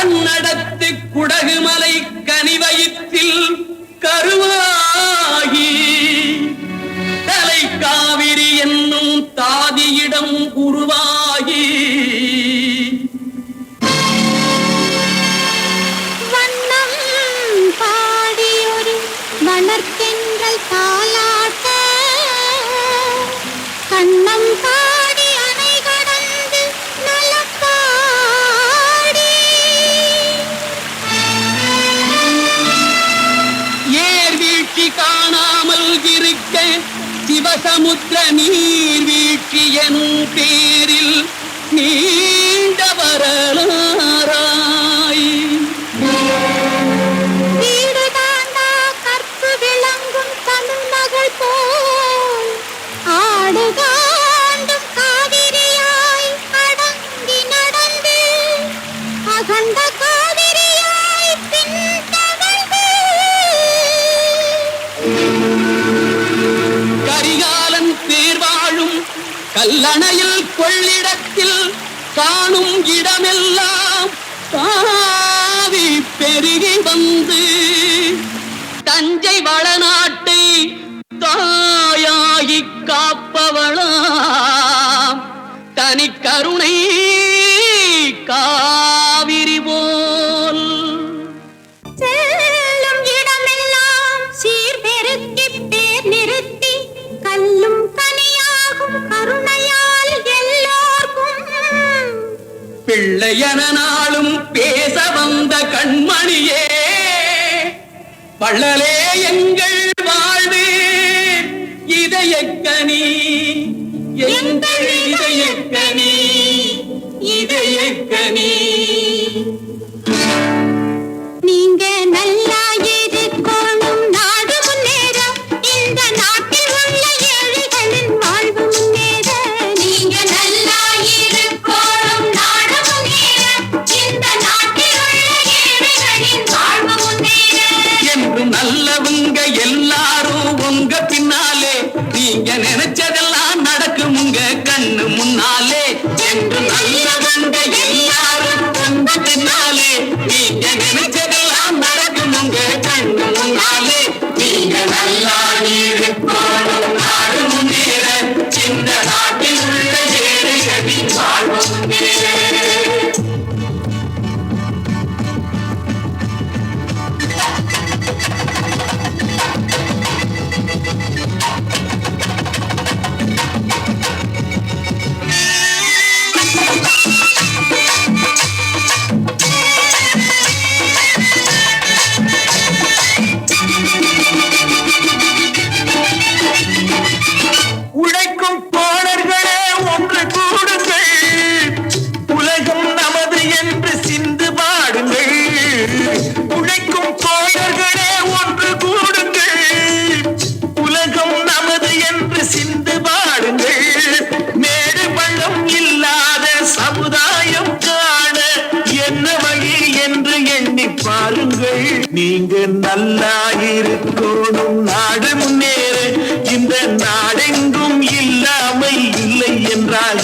கண்ணடத்து குடகுமலை கனிவயிற்றில் கருவாகி தலை காவிரி என்னும் தாதியிடம் உருவாகி வண்ணம் பாடியொரு வளர்த்தென்றல் தாலாட்ட கண்ணம் பாடி அணை கடந்து நலப்பாடி ஏர் வீழ்ச்சி காணாமல் இருக்க சிவசமுத்திர நீர் வீழ்ச்சி எனும் பேரில் நீண்ட வரலாறாய் வீடு தாண்டா கற்பு விளங்கும் தமிழ் மகள் போல் ஆடு காண்டும் காவிரியாய் அடங்கி நடந்து அகண்ட காவிரியாய் பின் தவழ்ந்து கரிகாலன் தேர்வாழும் கல்லணையில் கொள்ளிடத்தில் காணும் இடமெல்லாம் தாவி பெருகி வந்து தஞ்சை வளநாட்டை தாயாகி காப்பவளாம் தனி கருணை காவிரி போல் செல்லும் இடமெல்லாம் சீர்பெருக்கி பேர் நிறுத்தி கல்லும் கனியாகும் கருணையால் எல்லோர்க்கும் பிள்ளையன நாளும் பேச வந்த கண்மணியே வள்ளலே எங்கள் வாழ்வே இதயக்கனி எங்கள் இதயக்கனி இதயக்கனி நீங்க நல்லா இருக்கணும் நாடு முன்னேற இந்த நாட்டில் உள்ள ஏழைகளின் வாழ்வு முன்னேற நீங்க நல்லா இருக்கணும் நாடு முன்னேற இந்த நாட்டில் உள்ள ஏழைகளின் வாழ்வு முன்னேற என்று நல்லவங்க எல்லாரும் உங்க பின்னாலே நீங்க நினைச்சதெல்லாம் நடக்கும் உங்க கண்ணு முன்னாலே என்று நல்லவங்க எல்லாரும் உங்க பின்னாலே நீங்க நினைச்சதெல்லாம் நடக்கும் உங்க கண்ணு முன்னாலே நீங்க நல்லா இருக்கணும் நாடு முன்னேற இந்த நாட்டில் உள்ள ஏழைகளின் வாழ்வு முன்னேற உழைக்கும் தோழர்களே ஒன்று கூடுங்கள் உலகம் நமது என்று சிந்து பாடுங்கள் உழைக்கும் தோழர்களே ஒன்று கூடுங்கள் உலகம் நமது என்று சிந்து பாடுங்கள் மேடு பள்ளம் இல்லாத சமுதாயம் காண என்ன வழி என்று எண்ணி பாருங்கள் நீங்க நல்லா இருக்கணும் நாடு முன்னேற இந்த நாடெங்கும் இல்லாமை இல்லை என்றாக